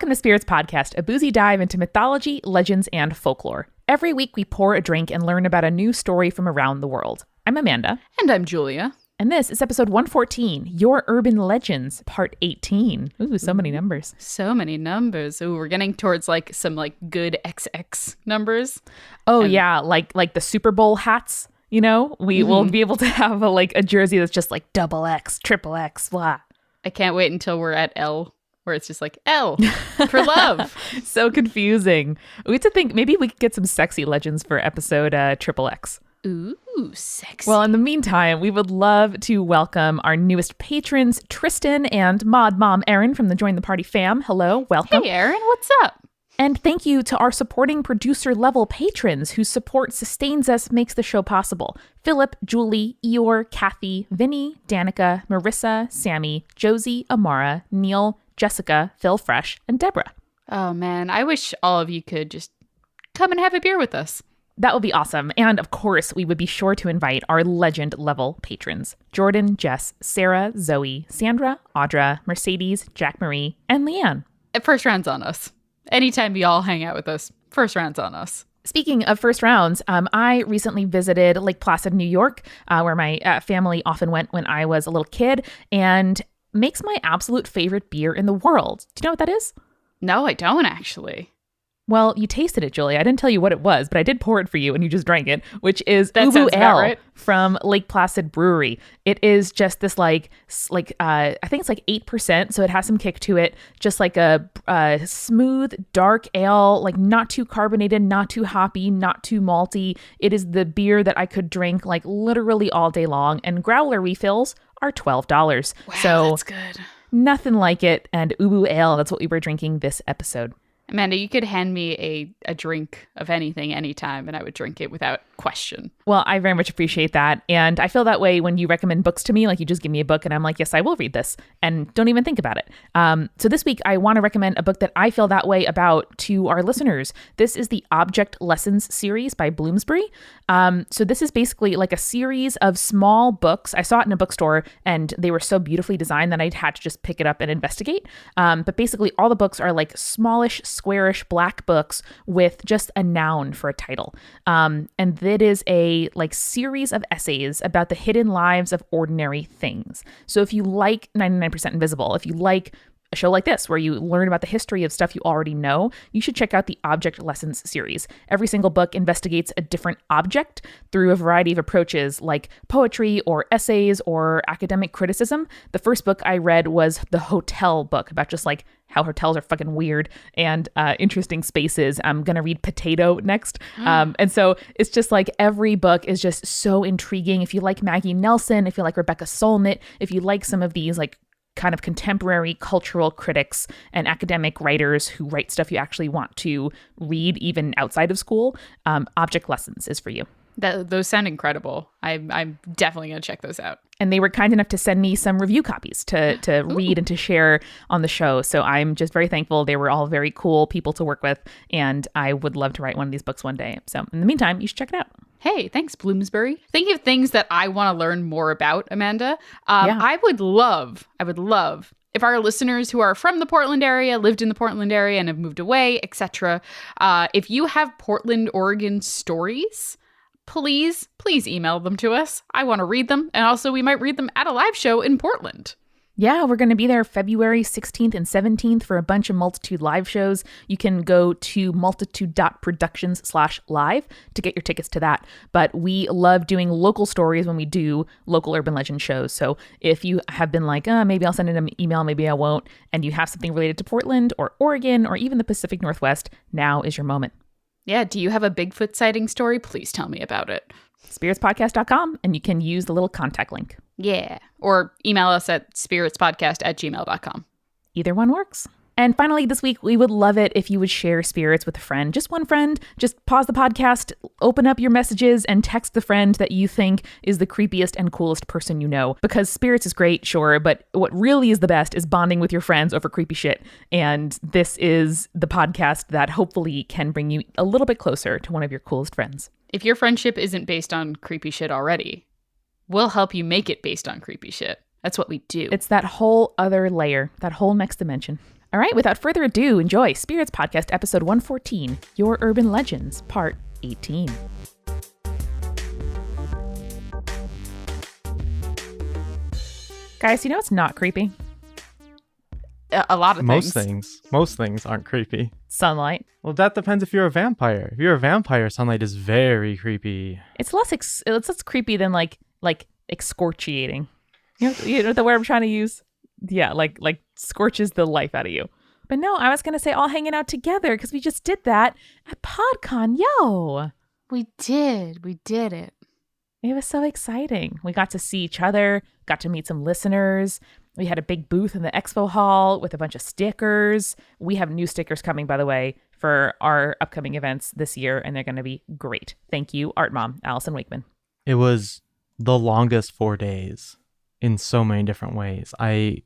Welcome to Spirits Podcast, a boozy dive into mythology, legends, and folklore. Every week we pour a drink and learn about a new story from around the world. I'm Amanda. And I'm Julia. And this is episode 114, Your Urban Legends, part 18. Ooh, so many numbers. So many numbers. Ooh, we're getting towards some good XX numbers. Oh, yeah, like the Super Bowl hats, you know? We will be able to have a jersey that's just like double X, triple X, blah. I can't wait until we're at L, where it's just like L for love. So confusing. We have to think maybe we could get some sexy legends for episode triple X. Ooh, sexy. Well, in the meantime, we would love to welcome our newest patrons, Tristan and Mod Mom Erin from the Join the Party fam. Hello, welcome. Hey, Erin, what's up? And thank you to our supporting producer level patrons whose support sustains us, makes the show possible. Philip, Julie, Eeyore, Kathy, Vinny, Danica, Marissa, Sammy, Josie, Amara, Neil, Jessica, Phil Fresh, and Deborah. Oh, man, I wish all of you could just come and have a beer with us. That would be awesome. And of course, we would be sure to invite our legend level patrons. Jordan, Jess, Sarah, Zoe, Sandra, Audra, Mercedes, Jack Marie, and Leanne. First round's on us. Anytime you all hang out with us, first round's on us. Speaking of first rounds, I recently visited Lake Placid, New York, where my family often went when I was a little kid, and makes my absolute favorite beer in the world. Do you know what that is? No, I don't actually. Well, you tasted it, Julie. I didn't tell you what it was, but I did pour it for you and you just drank it, which is that Ubu Ale right. from Lake Placid Brewery. It is just this I think it's 8%, so it has some kick to it. Just like a smooth, dark ale, not too carbonated, not too hoppy, not too malty. It is the beer that I could drink literally all day long, and growler refills are $12. Wow, so that's good. Nothing like it, and Ubu Ale, that's what we were drinking this episode. Amanda, you could hand me a drink of anything anytime and I would drink it without question. Well, I very much appreciate that. And I feel that way when you recommend books to me. You just give me a book and I'm like, yes, I will read this, and don't even think about it. So this week, I want to recommend a book that I feel that way about to our listeners. This is the Object Lessons series by Bloomsbury. So this is basically a series of small books. I saw it in a bookstore and they were so beautifully designed that I had to just pick it up and investigate. But basically all the books are smallish, squarish black books with just a noun for a title. And that is a series of essays about the hidden lives of ordinary things. So if you like 99% Invisible, if you like a show like this where you learn about the history of stuff you already know, you should check out the Object Lessons series. Every single book investigates a different object through a variety of approaches like poetry or essays or academic criticism. The first book I read was the hotel book about just how hotels are fucking weird and interesting spaces. I'm going to read Potato next. And so it's just every book is just so intriguing. If you like Maggie Nelson, if you like Rebecca Solnit, if you like some of these kind of contemporary cultural critics and academic writers who write stuff you actually want to read even outside of school, Object Lessons is for you. Those sound incredible. I'm definitely going to check those out. And they were kind enough to send me some review copies to read and to share on the show. So I'm just very thankful. They were all very cool people to work with. And I would love to write one of these books one day. So in the meantime, you should check it out. Hey, thanks, Bloomsbury. Thinking of things that I want to learn more about, Amanda. Yeah. I would love if our listeners who are from the Portland area, lived in the Portland area and have moved away, etc. If you have Portland, Oregon stories, please email them to us. I want to read them. And also we might read them at a live show in Portland. Yeah, we're going to be there February 16th and 17th for a bunch of Multitude live shows. You can go to multitude.productions/live to get your tickets to that. But we love doing local stories when we do local urban legend shows. So if you have been maybe I'll send in an email, maybe I won't, and you have something related to Portland or Oregon or even the Pacific Northwest, now is your moment. Yeah, do you have a Bigfoot sighting story? Please tell me about it. spiritspodcast.com, and you can use the little contact link. Yeah. Or email us at spiritspodcast@gmail.com. Either one works. And finally, this week, we would love it if you would share Spirits with a friend. Just one friend. Just pause the podcast, open up your messages, and text the friend that you think is the creepiest and coolest person you know. Because Spirits is great, sure, but what really is the best is bonding with your friends over creepy shit. And this is the podcast that hopefully can bring you a little bit closer to one of your coolest friends. If your friendship isn't based on creepy shit already, we'll help you make it based on creepy shit. That's what we do. It's that whole other layer, that whole next dimension. All right, without further ado, enjoy Spirits Podcast episode 114, Your Urban Legends, part 18. Guys, you know it's not creepy? A lot of Most things aren't creepy. Sunlight. Well, that depends if you're a vampire. If you're a vampire, sunlight is very creepy. It's less creepy than like excoriating. You know the word I'm trying to use? Yeah, like scorches the life out of you. But no, I was gonna say all hanging out together because we just did that at PodCon. Yo, We did it. it was so exciting. We got to see each other, got to meet some listeners. We had a big booth in the expo hall with a bunch of stickers. We have new stickers coming, by the way, for our upcoming events this year, and they're going to be great. Thank you, Art Mom, Allison Wakeman. It was the longest 4 days in so many different ways. I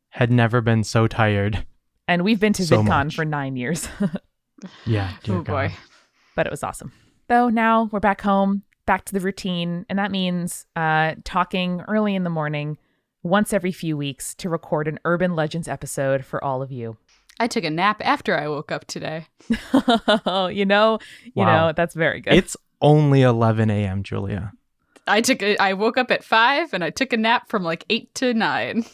had never been so tired. And we've been to So VidCon much. for 9 years. Yeah, dear Oh boy. God. But it was awesome. Though now we're back home, back to the routine, and that means talking early in the morning, once every few weeks, to record an Urban Legends episode for all of you. I took a nap after I woke up today. you know, Wow. that's very good. It's only 11 a.m., Julia. I woke up at 5 and I took a nap from like 8 to 9.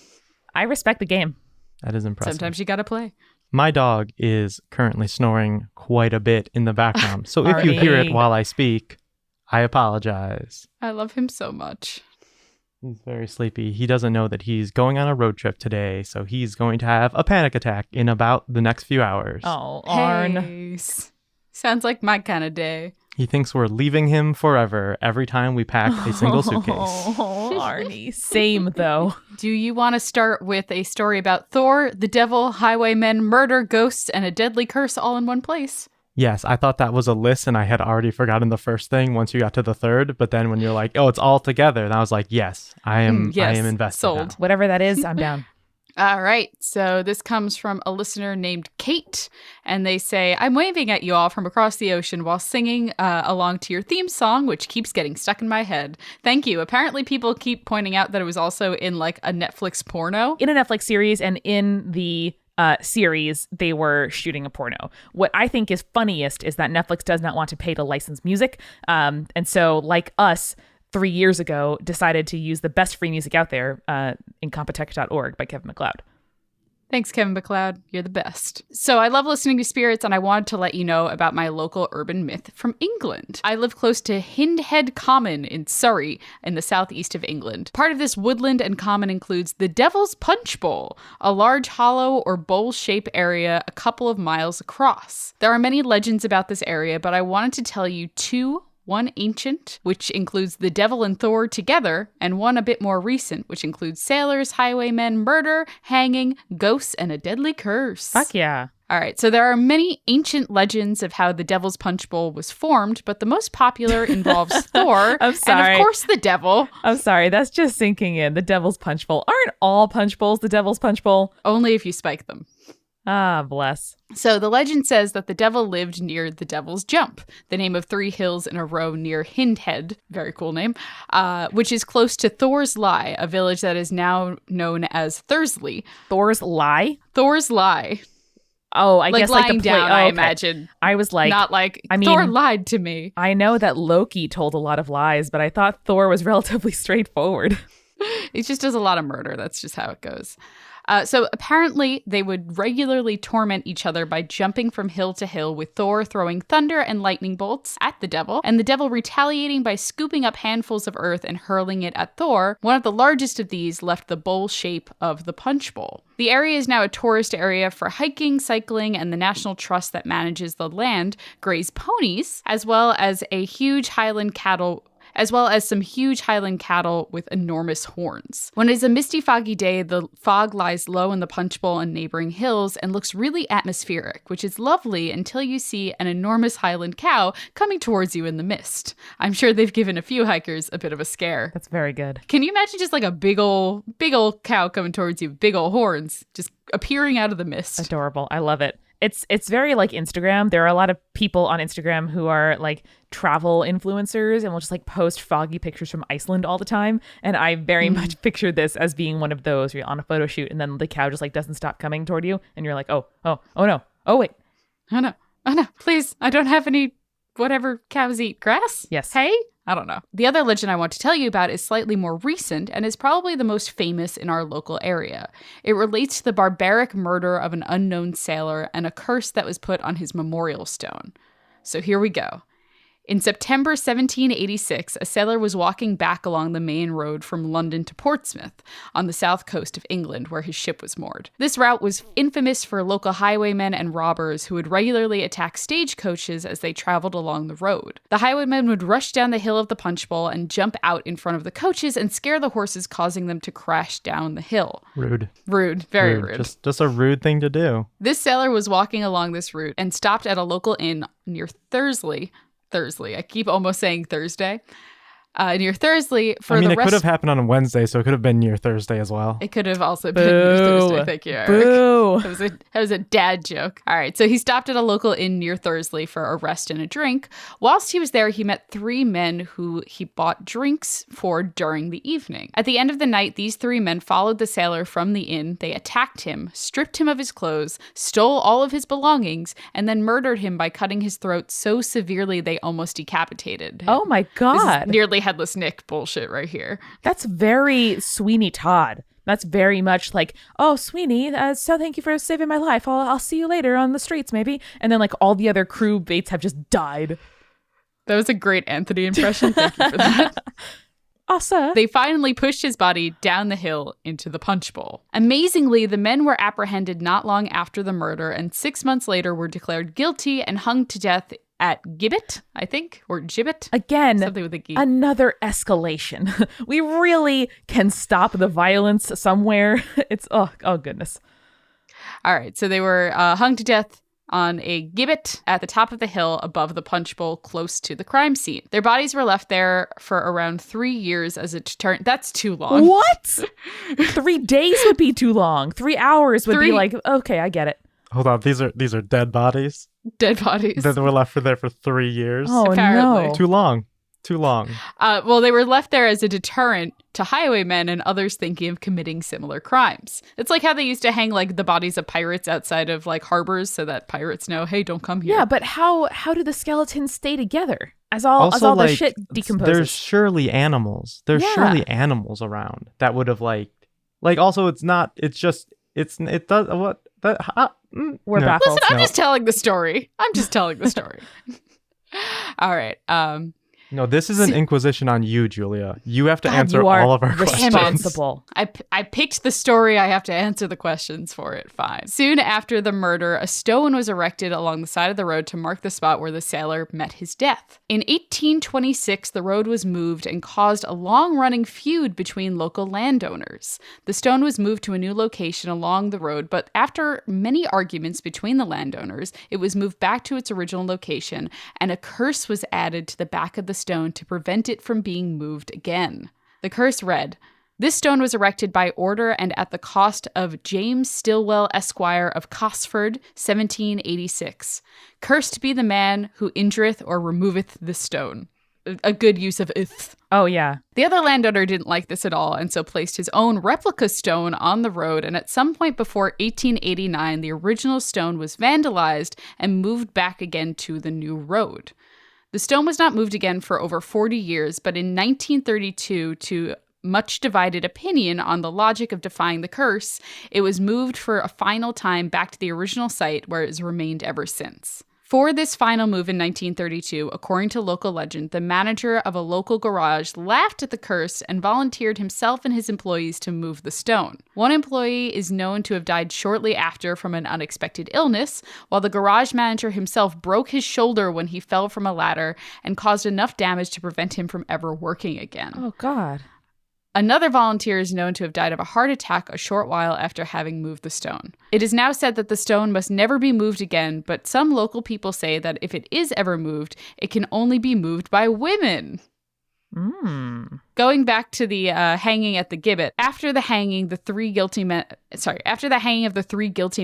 I respect the game. That is impressive. Sometimes you gotta play. My dog is currently snoring quite a bit in the background. So if you hear it Arnie. while I speak, I apologize. I love him so much. He's very sleepy. He doesn't know that he's going on a road trip today, so he's going to have a panic attack in about the next few hours. Oh, Arn. Hey, sounds like my kind of day. He thinks we're leaving him forever every time we pack a single suitcase. Oh, Arnie. Same, though. Do you want to start with a story about Thor, the devil, highwaymen, murder, ghosts, and a deadly curse all in one place? Yes, I thought that was a list, and I had already forgotten the first thing once you got to the third. But then when you're like, "Oh, it's all together," and I was like, "Yes, I am invested." sold. Now. Whatever that is, I'm down. All right, so this comes from a listener named Kate, and they say, I'm waving at you all from across the ocean while singing along to your theme song, which keeps getting stuck in my head. Thank you. Apparently people keep pointing out that it was also in like a Netflix porno. In a Netflix series and in the series, they were shooting a porno. What I think is funniest is that Netflix does not want to pay to license music. And so, like us, 3 years ago, decided to use the best free music out there, Incompetech.org by Kevin MacLeod. Thanks, Kevin MacLeod. You're the best. So I love listening to Spirits, and I wanted to let you know about my local urban myth from England. I live close to Hindhead Common in Surrey, in the southeast of England. Part of this woodland and common includes the Devil's Punch Bowl, a large hollow or bowl-shaped area a couple of miles across. There are many legends about this area, but I wanted to tell you two. One ancient, which includes the devil and Thor together, and one a bit more recent, which includes sailors, highwaymen, murder, hanging, ghosts, and a deadly curse. Fuck yeah. All right, so there are many ancient legends of how the Devil's Punch Bowl was formed, but the most popular involves Thor I'm sorry. and, of course, the devil. I'm sorry, that's just sinking in. The Devil's Punch Bowl. Aren't all punch bowls the Devil's Punch Bowl? Only if you spike them. Ah, bless. So the legend says that the devil lived near the Devil's Jump, the name of 3 hills in a row near Hindhead, very cool name, which is close to Thor's Lie, a village that is now known as Thursley. Thor's Lie? Thor's Lie. Oh, I Like guess lying like the down, oh, I okay. imagine. I was like, Not like, I mean- Thor lied to me. I know that Loki told a lot of lies, but I thought Thor was relatively straightforward. It just does a lot of murder. That's just how it goes. So apparently they would regularly torment each other by jumping from hill to hill, with Thor throwing thunder and lightning bolts at the devil, and the devil retaliating by scooping up handfuls of earth and hurling it at Thor. One of the largest of these left the bowl shape of the punch bowl. The area is now a tourist area for hiking, cycling, and the National Trust that manages the land graze ponies, as well as some huge Highland cattle with enormous horns. When it is a misty, foggy day, the fog lies low in the punch bowl and neighboring hills and looks really atmospheric, which is lovely until you see an enormous Highland cow coming towards you in the mist. I'm sure they've given a few hikers a bit of a scare. That's very good. Can you imagine just like a big ol' cow coming towards you, big ol' horns, just appearing out of the mist? Adorable. I love it. It's very like Instagram. There are a lot of people on Instagram who are like travel influencers and will just like post foggy pictures from Iceland all the time. And I very much picture this as being one of those where you're on a photo shoot and then the cow just like doesn't stop coming toward you. And you're like, oh no. Oh, wait. Oh no. Please. I don't have any whatever cows eat. Grass? Yes. Hay? I don't know. The other legend I want to tell you about is slightly more recent and is probably the most famous in our local area. It relates to the barbaric murder of an unknown sailor and a curse that was put on his memorial stone. So here we go. In September 1786, a sailor was walking back along the main road from London to Portsmouth on the south coast of England, where his ship was moored. This route was infamous for local highwaymen and robbers who would regularly attack stagecoaches as they traveled along the road. The highwaymen would rush down the hill of the punch bowl and jump out in front of the coaches and scare the horses, causing them to crash down the hill. Rude. Very rude. Just a rude thing to do. This sailor was walking along this route and stopped at a local inn near Thursley. I keep almost saying Thursday. Near Thursley for it could have happened on a Wednesday, so it could have been near Thursday as well. It could have also been near Thursday. Thank you, Eric. Boo. That was a dad joke. All right, so he stopped at a local inn near Thursley for a rest and a drink. Whilst he was there, he met 3 men who he bought drinks for during the evening. At the end of the night, these 3 men followed the sailor from the inn. They attacked him, stripped him of his clothes, stole all of his belongings, and then murdered him by cutting his throat so severely they almost decapitated him. Oh my God. This is nearly Headless Nick bullshit right here. That's very Sweeney Todd. That's very much like, oh, Sweeney, so thank you for saving my life. I'll see you later on the streets, maybe. And then like all the other crew mates have just died. That was a great Anthony impression. Thank you for that. Awesome. They finally pushed his body down the hill into the punch bowl. Amazingly, the men were apprehended not long after the murder and 6 months later were declared guilty and hung to death at gibbet, I think, or gibbet. Again, something with a G. Another escalation. We really can stop the violence somewhere. It's, oh goodness. All right, so they were hung to death on a gibbet at the top of the hill above the punch bowl close to the crime scene. Their bodies were left there for around 3 years as a deterrent. That's too long. What? 3 days would be too long. 3 hours would be like, okay, I get it. Hold on, these are dead bodies? Dead bodies. That were left there for 3 years? Oh, apparently. no. Too long. Well, they were left there as a deterrent to highwaymen and others thinking of committing similar crimes. It's like how they used to hang like the bodies of pirates outside of like harbors so that pirates know, hey, don't come here. Yeah, but how do the skeletons stay together as all the shit decomposes? There's surely animals. There's surely animals around that would have like also it's not. It's just it does what that. We're baffled. Listen, I'm just telling the story. All right. No, this is an inquisition on you, Julia. You have to answer you are all of our questions. responsible. I picked the story. I have to answer the questions for it. Fine. Soon after the murder, a stone was erected along the side of the road to mark the spot where the sailor met his death. In 1826, the road was moved and caused a long-running feud between local landowners. The stone was moved to a new location along the road, but after many arguments between the landowners, it was moved back to its original location, and a curse was added to the back of the stone to prevent it from being moved again. The curse read, "This stone was erected by order and at the cost of James Stillwell, Esquire of Cosford, 1786. Cursed be the man who injureth or removeth this stone." A good use of ith. Oh, yeah. The other landowner didn't like this at all and so placed his own replica stone on the road, and at some point before 1889, the original stone was vandalized and moved back again to the new road. The stone was not moved again for over 40 years, but in 1932, to much divided opinion on the logic of defying the curse, it was moved for a final time back to the original site where it has remained ever since. For this final move in 1932, according to local legend, the manager of a local garage laughed at the curse and volunteered himself and his employees to move the stone. One employee is known to have died shortly after from an unexpected illness, while the garage manager himself broke his shoulder when he fell from a ladder and caused enough damage to prevent him from ever working again. Oh, God. Another volunteer is known to have died of a heart attack a short while after having moved the stone. It is now said that the stone must never be moved again, but some local people say that if it is ever moved, it can only be moved by women. Going back to the hanging at the gibbet, after the hanging of the three guilty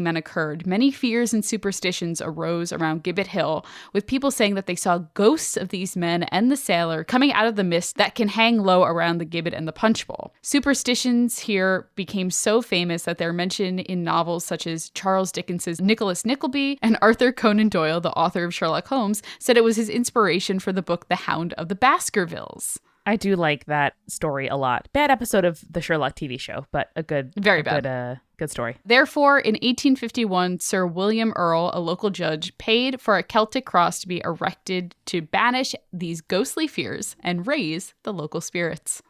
men occurred, many fears and superstitions arose around Gibbet Hill, with people saying that they saw ghosts of these men and the sailor coming out of the mist that can hang low around the gibbet and the punch bowl. Superstitions here became so famous that they're mentioned in novels such as Charles Dickens's Nicholas Nickleby, and Arthur Conan Doyle, the author of Sherlock Holmes, said it was his inspiration for the book The Hound of the Baskervilles. I do like that story a lot. Bad episode of the Sherlock TV show, but a good, good story. Therefore, in 1851, Sir William Earle, a local judge, paid for a Celtic cross to be erected to banish these ghostly fears and raise the local spirits.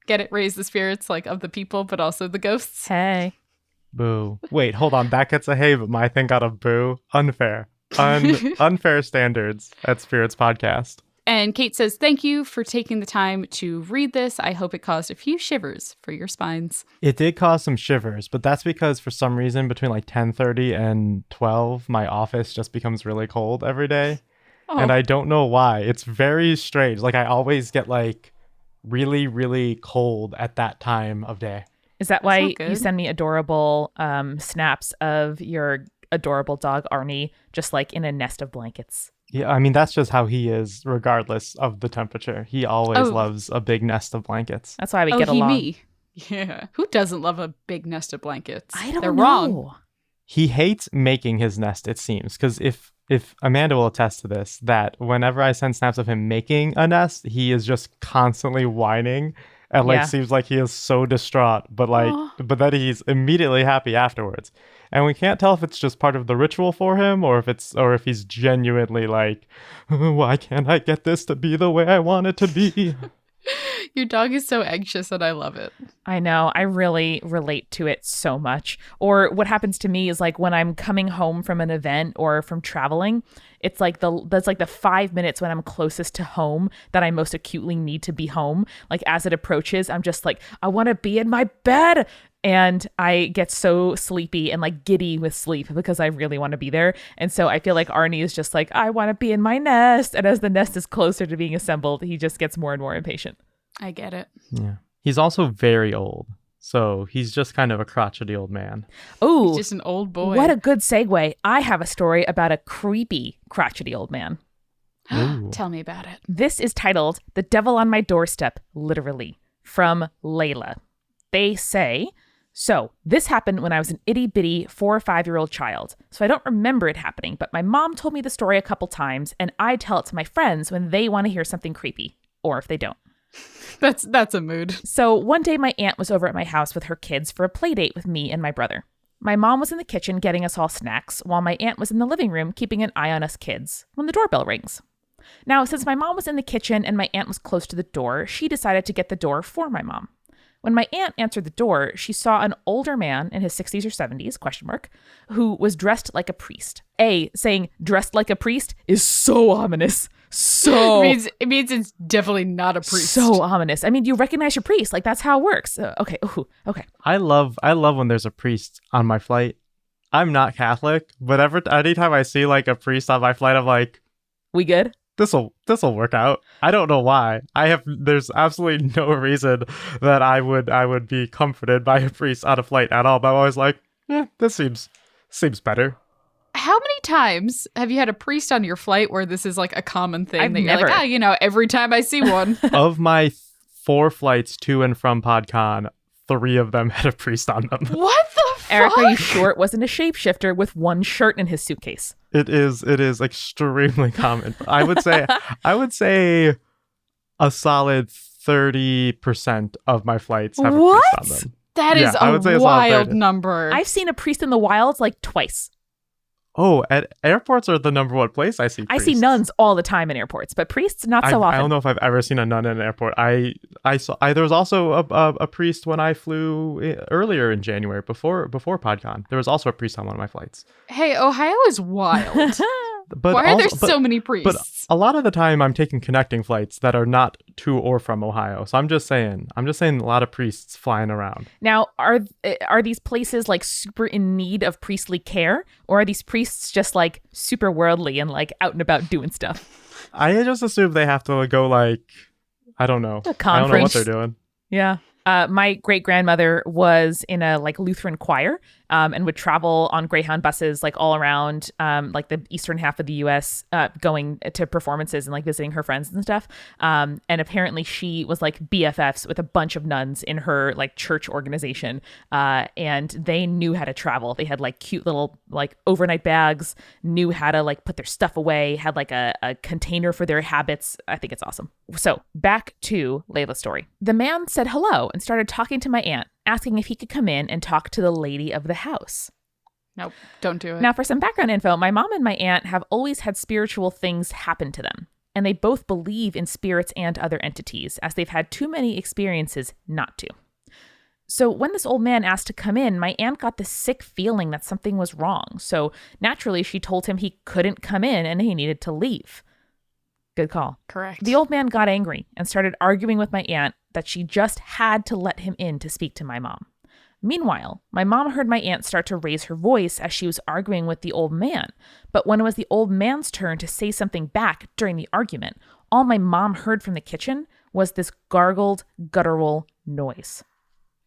Get it? Raise the spirits, like, of the people, but also the ghosts. Hey. Boo. Wait, hold on. That gets a hey, but my thing got a boo. Unfair. Unfair standards at Spirits Podcast. And Kate says, thank you for taking the time to read this. I hope it caused a few shivers for your spines. It did cause some shivers, but that's because for some reason between like 10:30 and 12, my office just becomes really cold every day. Oh. And I don't know why. It's very strange. Like I always get like really, really cold at that time of day. Is that why you send me adorable snaps of your adorable dog, Arnie, just like in a nest of blankets? Yeah, I mean, that's just how he is, regardless of the temperature. He always loves a big nest of blankets. That's why we get along. Me. Yeah. Who doesn't love a big nest of blankets? I don't know. They're wrong. He hates making his nest, it seems. Because if Amanda will attest to this, that whenever I send snaps of him making a nest, he is just constantly whining. And seems like he is so distraught, but then he's immediately happy afterwards. And we can't tell if it's just part of the ritual for him or if he's genuinely like, why can't I get this to be the way I want it to be? Your dog is so anxious and I love it. I know. I really relate to it so much. Or what happens to me is like when I'm coming home from an event or from traveling, that's like the 5 minutes when I'm closest to home that I most acutely need to be home. Like as it approaches, I'm just like, I want to be in my bed. And I get so sleepy and like giddy with sleep because I really want to be there. And so I feel like Arnie is just like, I want to be in my nest. And as the nest is closer to being assembled, he just gets more and more impatient. I get it. Yeah. He's also very old. So he's just kind of a crotchety old man. Oh, he's just an old boy. What a good segue. I have a story about a creepy crotchety old man. Tell me about it. This is titled The Devil on My Doorstep, literally, from Layla. They say, so this happened when I was an itty bitty 4 or 5 year old child. So I don't remember it happening, but my mom told me the story a couple times and I tell it to my friends when they want to hear something creepy, or if they don't. That's a mood. So one day my aunt was over at my house with her kids for a play date with me and my brother. My mom was in the kitchen getting us all snacks while my aunt was in the living room keeping an eye on us kids when the doorbell rings. Now, since my mom was in the kitchen and my aunt was close to the door, she decided to get the door for my mom. When my aunt answered the door, she saw an older man in his 60s or 70s, who was dressed like a priest. Saying dressed like a priest is so ominous. So it means it's definitely not a priest. So ominous. I mean, you recognize your priest. Like, that's how it works. Okay. Ooh, okay. I love when there's a priest on my flight. I'm not Catholic, but anytime I see like a priest on my flight, I'm like, we good? This'll work out. I don't know why. There's absolutely no reason that I would be comforted by a priest on a flight at all. But I'm always like, this seems better. How many times have you had a priest on your flight where this is like a common thing? You're never. Like, every time I see one. Of my 4 flights to and from PodCon, 3 of them had a priest on them. What the fuck? Eric, are you sure it wasn't a shapeshifter with one shirt in his suitcase? It is extremely common. I would say a solid 30% of my flights have a priest on them. That is a wild number. I've seen a priest in the wilds like twice. Oh, at airports are the number one place I see priests. I see nuns all the time in airports, but priests not so often. I don't know if I've ever seen a nun in an airport. I saw there was also a priest when I flew earlier in January before PodCon. There was also a priest on one of my flights. Hey, Ohio is wild. But why are there so many priests? But a lot of the time I'm taking connecting flights that are not to or from Ohio. So I'm just saying a lot of priests flying around. Now, are these places like super in need of priestly care, or are these priests just like super worldly and like out and about doing stuff? I just assume they have to go like, I don't know. A I don't know what conference. they're doing. Yeah. My great grandmother was in a like Lutheran choir and would travel on Greyhound buses like all around like the eastern half of the U.S. Going to performances and like visiting her friends and stuff. And apparently she was like BFFs with a bunch of nuns in her like church organization. And they knew how to travel. They had like cute little like overnight bags, knew how to like put their stuff away, had like a container for their habits. I think it's awesome. So back to Layla's story. The man said hello and started talking to my aunt, asking if he could come in and talk to the lady of the house. Nope, don't do it. Now, for some background info, my mom and my aunt have always had spiritual things happen to them, and they both believe in spirits and other entities, as they've had too many experiences not to. So when this old man asked to come in, my aunt got this sick feeling that something was wrong. So naturally, she told him he couldn't come in and he needed to leave. Good call. Correct. The old man got angry and started arguing with my aunt that she just had to let him in to speak to my mom. Meanwhile, my mom heard my aunt start to raise her voice as she was arguing with the old man. But when it was the old man's turn to say something back during the argument, all my mom heard from the kitchen was this gargled, guttural noise.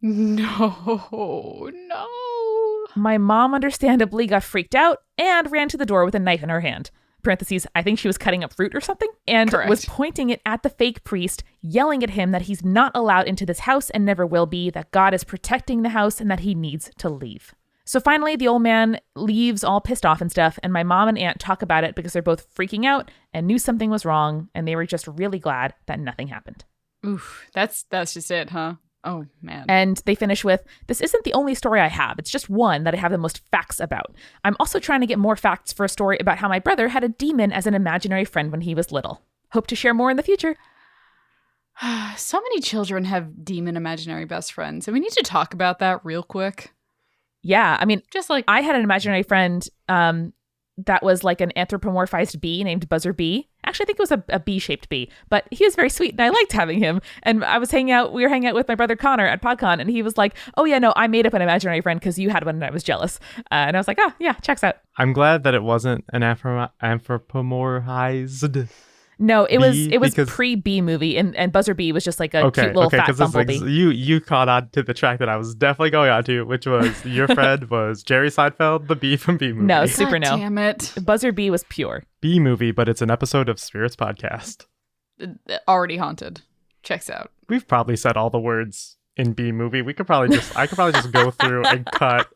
No. My mom understandably got freaked out and ran to the door with a knife in her hand. Parentheses, I think she was cutting up fruit or something, and Correct. was pointing it at the fake priest, yelling at him that he's not allowed into this house and never will be, that God is protecting the house and that he needs to leave. So finally, the old man leaves all pissed off and stuff, and my mom and aunt talk about it because they're both freaking out and knew something was wrong, and they were just really glad that nothing happened. Oof, that's just it, huh? Oh, man. And they finish with, this isn't the only story I have. It's just one that I have the most facts about. I'm also trying to get more facts for a story about how my brother had a demon as an imaginary friend when he was little. Hope to share more in the future. So many children have demon imaginary best friends, and we need to talk about that real quick. Yeah, I mean, Just like, I had an imaginary friend that was like an anthropomorphized bee named Buzzer Bee. Actually, I think it was a bee-shaped bee, but he was very sweet and I liked having him. And we were hanging out with my brother Connor at PodCon, and he was like, oh yeah, no, I made up an imaginary friend because you had one and I was jealous. And I was like, oh yeah, checks out. I'm glad that it wasn't an anthropomorphized. No, it was because- pre-bee movie, and Buzzer Bee was just like a cute little fat bumblebee. You caught on to the track that I was definitely going on to, which was your friend was Jerry Seinfeld, the bee from Bee Movie. No, super no. damn it. Buzzer Bee was pure. Bee Movie, but it's an episode of Spirits Podcast. Already haunted. Checks out. We've probably said all the words in Bee Movie. I could probably just go through and cut.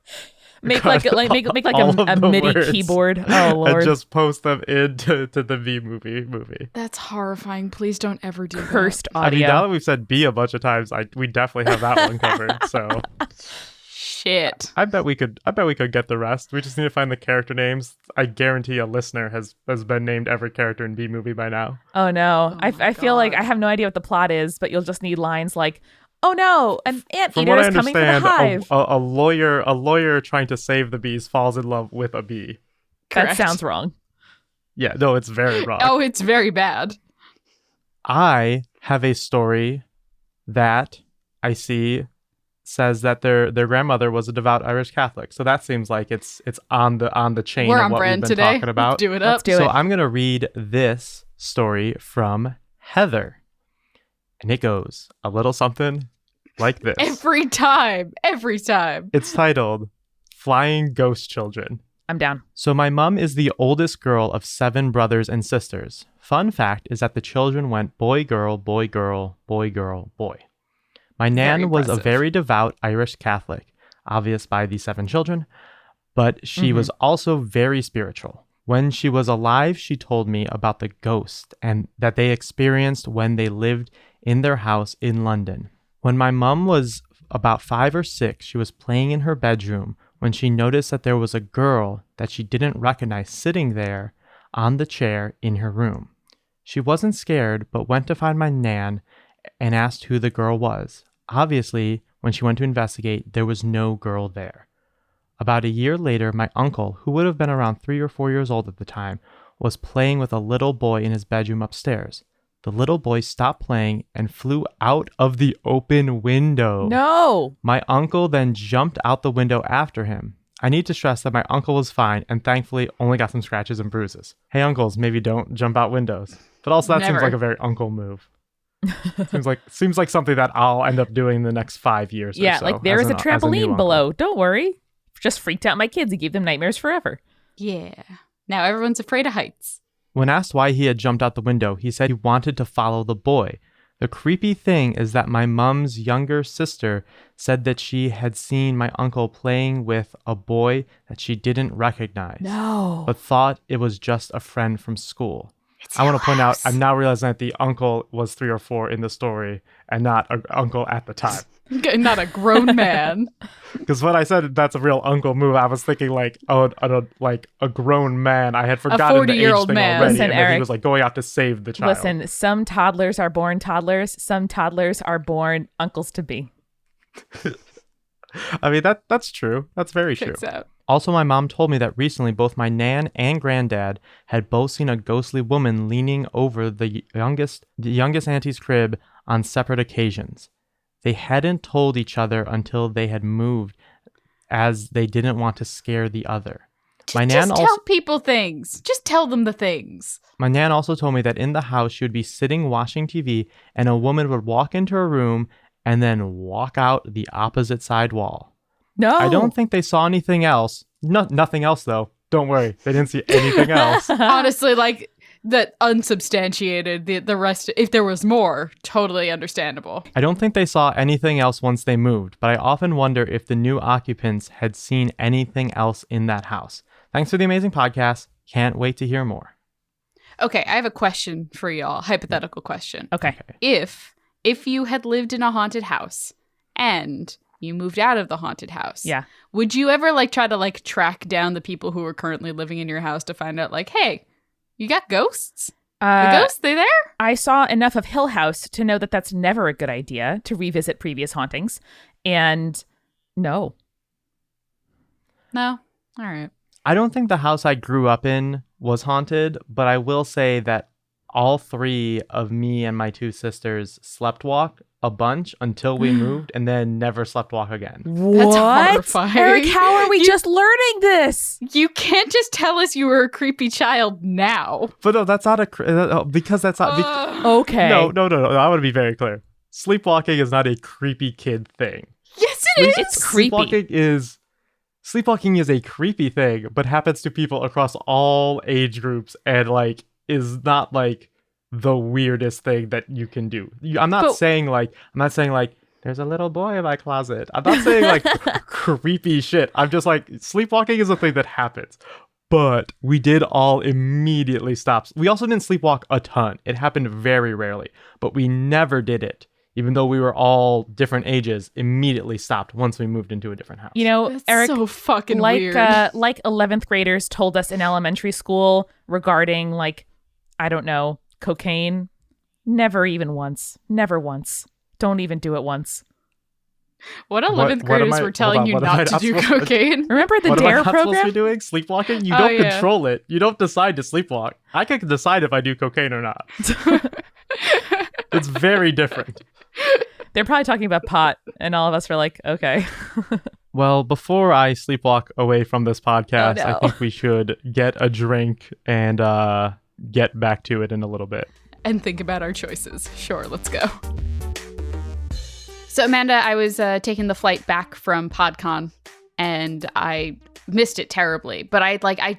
Make like a MIDI words keyboard. Oh Lord! And just post them into the V movie. That's horrifying. Please don't ever do Cursed that. audio. I mean, now that we've said B a bunch of times, we definitely have that one covered. So Shit. I bet we could get the rest. We just need to find the character names. I guarantee a listener has been named every character in B movie by now. Oh no! Oh I feel like I have no idea what the plot is, but you'll just need lines like, "Oh no, an anteater is coming for the hive." A lawyer trying to save the bees falls in love with a bee. That Correct. sounds wrong. Yeah, no, it's very wrong. Oh, it's very bad. I have a story that I see says that their grandmother was a devout Irish Catholic. So that seems like it's on the chain We're of on what brand we've been today. talking about. Let's do it up. Let's do So it. I'm going to read this story from Heather. And it goes a little something like this. Every time. It's titled Flying Ghost Children. I'm down. So my mom is the oldest girl of 7 brothers and sisters. Fun fact is that the children went boy, girl, boy, girl, boy, girl, boy. My nan Very was a impressive. very devout Irish Catholic, obvious by the 7 children, but she was also very spiritual. When she was alive, she told me about the ghost and that they experienced when they lived in their house in London. When my mom was about 5 or 6, she was playing in her bedroom when she noticed that there was a girl that she didn't recognize sitting there on the chair in her room. She wasn't scared, but went to find my nan and asked who the girl was. Obviously, when she went to investigate, there was no girl there. About a year later, my uncle, who would have been around 3 or 4 years old at the time, was playing with a little boy in his bedroom upstairs. The little boy stopped playing and flew out of the open window. No. My uncle then jumped out the window after him. I need to stress that my uncle was fine and thankfully only got some scratches and bruises. Hey uncles, maybe don't jump out windows. But also that seems Never. like a very uncle move. Seems like something that I'll end up doing in the next 5 years. Yeah, or so, like there is a new trampoline uncle. below. Don't worry. Just freaked out my kids and gave them nightmares forever. Yeah. Now everyone's afraid of heights. When asked why he had jumped out the window, he said he wanted to follow the boy. The creepy thing is that my mom's younger sister said that she had seen my uncle playing with a boy that she didn't recognize, but thought it was just a friend from school. I want to point out, I'm now realizing that the uncle was 3 or 4 in the story and not an uncle at the time. Not a grown man. Because when I said that's a real uncle move, I was thinking like, like a grown man. I had forgotten the age 40-year-old thing man. already. Listen, and then Eric, he was like going out to save the child. Listen, some toddlers are born toddlers. Some toddlers are born uncles to be. I mean, that's true. That's very true. Checks out. Also, my mom told me that recently both my nan and granddad had both seen a ghostly woman leaning over the youngest auntie's crib on separate occasions. They hadn't told each other until they had moved, as they didn't want to scare the other. Just tell people things. Just tell them the things. My nan also told me that in the house she would be sitting watching TV and a woman would walk into her room and then walk out the opposite side wall. No. I don't think they saw anything else. Nothing else, though. Don't worry. They didn't see anything else. Honestly, like, that unsubstantiated. The rest, if there was more, totally understandable. I don't think they saw anything else once they moved, but I often wonder if the new occupants had seen anything else in that house. Thanks for the amazing podcast. Can't wait to hear more. Okay, I have a question for y'all. Hypothetical question. Okay. If you had lived in a haunted house and you moved out of the haunted house, Yeah. would you ever like try to like track down the people who are currently living in your house to find out like, hey, you got ghosts? The ghosts, they there? I saw enough of Hill House to know that that's never a good idea to revisit previous hauntings. And no. No? All right. I don't think the house I grew up in was haunted, but I will say that all 3 of me and my 2 sisters slept walk a bunch until we moved and then never slept walk again. That's horrifying. Eric, how are we just learning this? You can't just tell us you were a creepy child now. But no, that's not because that's not... Okay. No, I want to be very clear. Sleepwalking is not a creepy kid thing. Yes, it is. It's creepy. Sleepwalking is a creepy thing, but happens to people across all age groups and like is not like the weirdest thing that you can do. I'm not saying like there's a little boy in my closet. I'm not saying like creepy shit. I'm just like sleepwalking is a thing that happens. But we did all immediately stop. We also didn't sleepwalk a ton. It happened very rarely, but we never did it. Even though we were all different ages, immediately stopped once we moved into a different house. You know, That's Eric, so fucking weird. Like 11th graders told us in elementary school regarding like, I don't know, cocaine. Never even once. Never once. Don't even do it once. What 11th graders were telling you not to do cocaine? Remember the what DARE am I not supposed to program? be doing? Sleepwalking? You don't control it. You don't decide to sleepwalk. I can decide if I do cocaine or not. It's very different. They're probably talking about pot, and all of us were like, okay. Well, before I sleepwalk away from this podcast, Oh, no. I think we should get a drink and get back to it in a little bit. And think about our choices. Sure, let's go. So, Amanda, I was taking the flight back from PodCon, and I missed it terribly. But I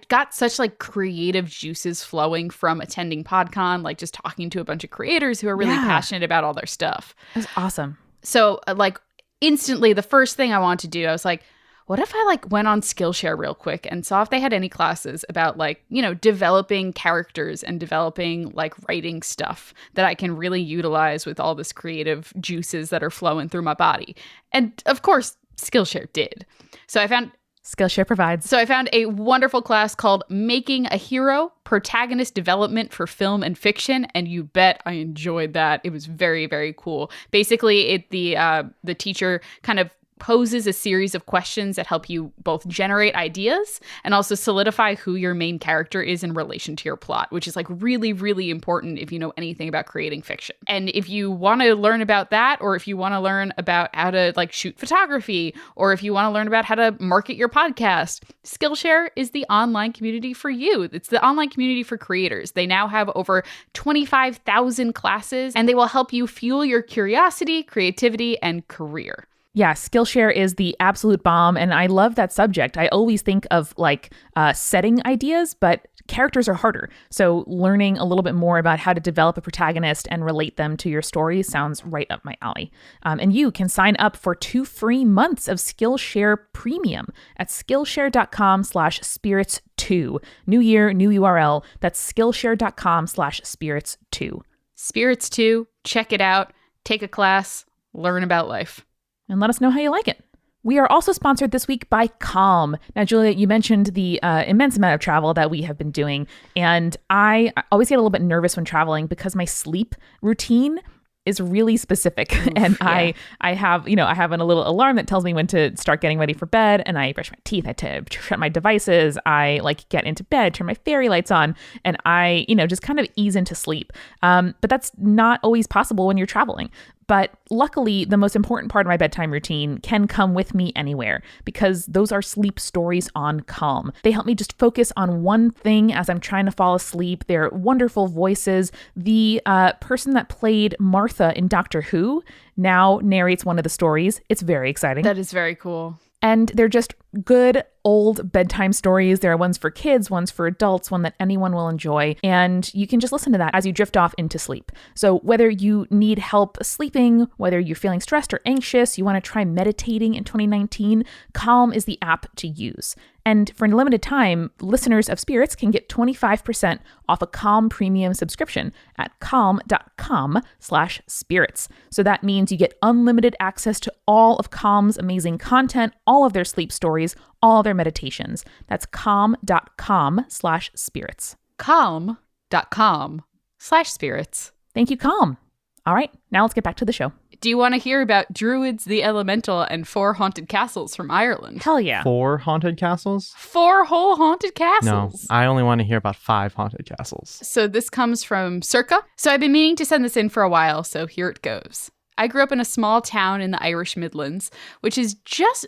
got such like creative juices flowing from attending PodCon, like just talking to a bunch of creators who are really passionate about all their stuff. It was awesome. So, like, instantly, the first thing I wanted to do, I was like, what if I like went on Skillshare real quick and saw if they had any classes about like, you know, developing characters and developing like writing stuff that I can really utilize with all this creative juices that are flowing through my body. And of course, Skillshare did. So I found Skillshare provides. So I found a wonderful class called Making a Hero, Protagonist Development for Film and Fiction, and you bet I enjoyed that. It was very, very cool. Basically, the teacher kind of poses a series of questions that help you both generate ideas and also solidify who your main character is in relation to your plot, which is like really, really important if you know anything about creating fiction. And if you want to learn about that, or if you want to learn about how to like shoot photography, or if you want to learn about how to market your podcast, Skillshare is the online community for you. It's the online community for creators. They now have over 25,000 classes, and they will help you fuel your curiosity, creativity, and career. Yeah, Skillshare is the absolute bomb, and I love that subject. I always think of like setting ideas, but characters are harder. So learning a little bit more about how to develop a protagonist and relate them to your story sounds right up my alley. And you can sign up for 2 free months of Skillshare Premium at Skillshare.com/spirits2. New year, new URL. That's Skillshare.com/spirits2. Spirits 2, check it out, take a class, learn about life. And let us know how you like it. We are also sponsored this week by Calm. Now, Julia, you mentioned the immense amount of travel that we have been doing. And I always get a little bit nervous when traveling because my sleep routine is really specific. Oof, and yeah. I have a little alarm that tells me when to start getting ready for bed. And I brush my teeth, I shut my devices, I like get into bed, turn my fairy lights on, and I, just kind of ease into sleep. But that's not always possible when you're traveling. But luckily, the most important part of my bedtime routine can come with me anywhere because those are sleep stories on Calm. They help me just focus on one thing as I'm trying to fall asleep. They're wonderful voices. The person that played Martha in Doctor Who now narrates one of the stories. It's very exciting. That is very cool. And they're just good old bedtime stories. There are ones for kids, ones for adults, one that anyone will enjoy. And you can just listen to that as you drift off into sleep. So whether you need help sleeping, whether you're feeling stressed or anxious, you want to try meditating in 2019, Calm is the app to use. And for a limited time, listeners of Spirits can get 25% off a Calm premium subscription at calm.com/spirits. So that means you get unlimited access to all of Calm's amazing content, all of their sleep stories, all their meditations. That's calm.com/spirits. Calm.com/spirits. Thank you, Calm. All right, now let's get back to the show. Do you want to hear about Druids the Elemental and 4 haunted castles from Ireland? Hell yeah. 4 haunted castles? 4 whole haunted castles. No, I only want to hear about 5 haunted castles. So this comes from Circa. So I've been meaning to send this in for a while, so here it goes. I grew up in a small town in the Irish Midlands, which just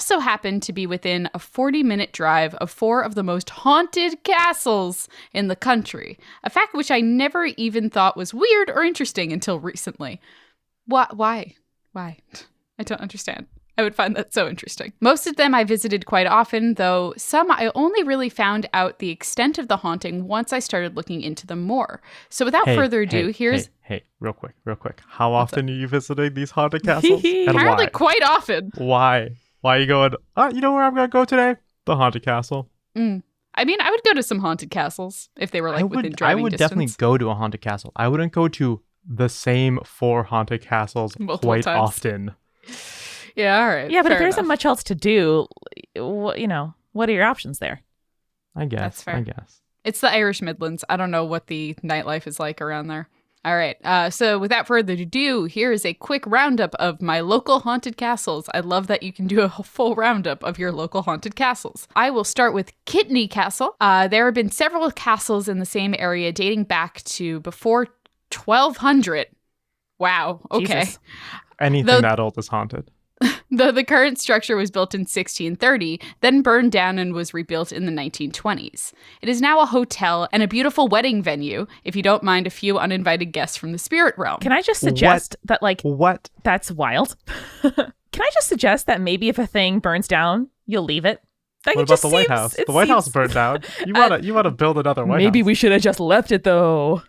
so happened to be within a 40-minute drive of 4 of the most haunted castles in the country. A fact which I never even thought was weird or interesting until recently. Why? I don't understand. I would find that so interesting. Most of them I visited quite often, though some I only really found out the extent of the haunting once I started looking into them more. So without further ado, here's... Hey, real quick. How often are you visiting these haunted castles? And apparently why? Quite often. Why? Why are you going, you know where I'm going to go today? The haunted castle. I mean, I would go to some haunted castles if they were within driving distance. I would definitely go to a haunted castle. I wouldn't go to the same 4 haunted castles quite often. Yeah, all right. Yeah, but if there isn't much else to do, what are your options there? I guess. That's fair. I guess. It's the Irish Midlands. I don't know what the nightlife is like around there. All right. So without further ado, here is a quick roundup of my local haunted castles. I love that you can do a full roundup of your local haunted castles. I will start with Kitney Castle. There have been several castles in the same area dating back to before 1200. Wow. Okay. Jesus. Anything that old is haunted. Though the current structure was built in 1630, then burned down and was rebuilt in the 1920s. It is now a hotel and a beautiful wedding venue, if you don't mind a few uninvited guests from the spirit realm. Can I just suggest that, What? That's wild. Can I just suggest that maybe if a thing burns down, you'll leave it? What about the White House? The White House burned down. You want to build another White House. Maybe we should have just left it, though.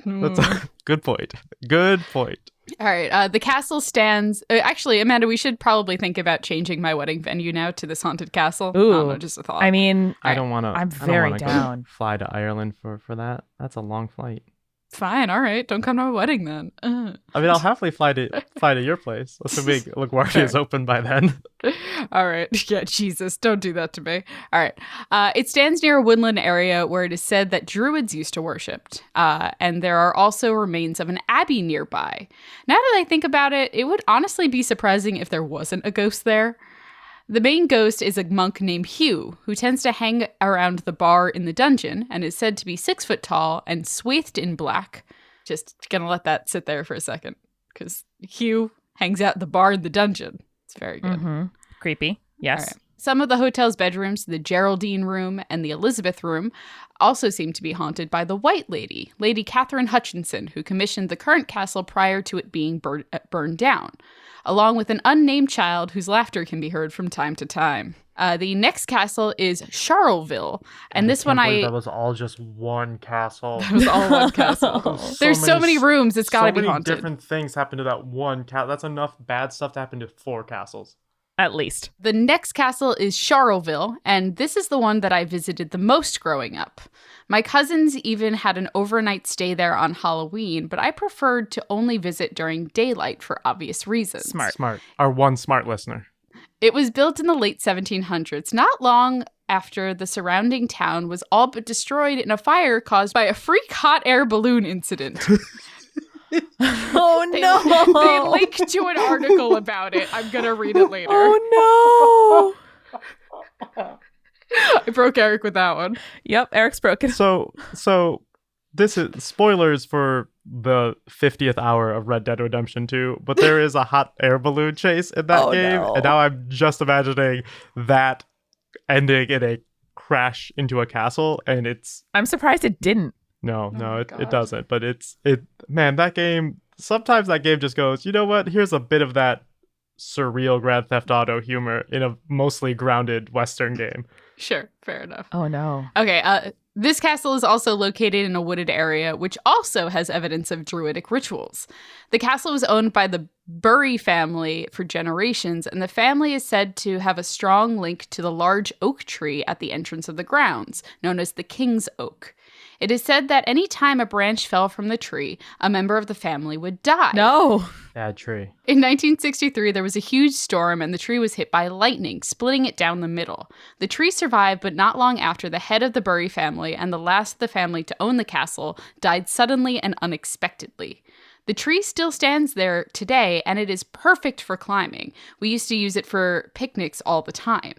That's a good point. Good point. All right. The castle stands... actually, Amanda, we should probably think about changing my wedding venue now to this haunted castle. Ooh. I don't know, just a thought. I mean... I don't want to... I'm very down. Fly to Ireland for that. That's a long flight. Fine, all right. Don't come to my wedding then. I mean, I'll happily fly to your place, assuming LaGuardia is open by then. All right. Yeah, Jesus, don't do that to me. All right. It stands near a woodland area where it is said that druids used to worship. And there are also remains of an abbey nearby. Now that I think about it, it would honestly be surprising if there wasn't a ghost there. The main ghost is a monk named Hugh, who tends to hang around the bar in the dungeon and is said to be 6 foot tall and swathed in black. Just gonna let that sit there for a second, because Hugh hangs out at the bar in the dungeon. It's very good. Mm-hmm. Creepy. Yes. All right. Some of the hotel's bedrooms, the Geraldine room and the Elizabeth room, also seem to be haunted by the White Lady, Lady Catherine Hutchinson, who commissioned the current castle prior to it being burned down, along with an unnamed child whose laughter can be heard from time to time. The next castle is Charleville, and this one that was all just one castle. That was all one castle. There's so many rooms, it's gotta be haunted. So many different things happen to that one castle. That's enough bad stuff to happen to 4 castles. At least. The next castle is Charleville, and this is the one that I visited the most growing up. My cousins even had an overnight stay there on Halloween, but I preferred to only visit during daylight for obvious reasons. Smart. Our one smart listener. It was built in the late 1700s, not long after the surrounding town was all but destroyed in a fire caused by a freak hot air balloon incident. Oh no! They linked to an article about it. I'm gonna read it later. Oh no! I broke Eric with that one. Yep, Eric's broken. So this is spoilers for the 50th hour of Red Dead Redemption 2, but there is a hot air balloon chase in that game, and now I'm just imagining that ending in a crash into a castle, and it's... I'm surprised it didn't. No, it doesn't, but man, that game, sometimes that game just goes, you know what, here's a bit of that surreal Grand Theft Auto humor in a mostly grounded Western game. Sure, fair enough. Oh no. Okay, this castle is also located in a wooded area, which also has evidence of druidic rituals. The castle was owned by the Bury family for generations, and the family is said to have a strong link to the large oak tree at the entrance of the grounds, known as the King's Oak. It is said that any time a branch fell from the tree, a member of the family would die. No. Bad tree. In 1963, there was a huge storm and the tree was hit by lightning, splitting it down the middle. The tree survived, but not long after, the head of the Bury family and the last of the family to own the castle died suddenly and unexpectedly. The tree still stands there today, and it is perfect for climbing. We used to use it for picnics all the time.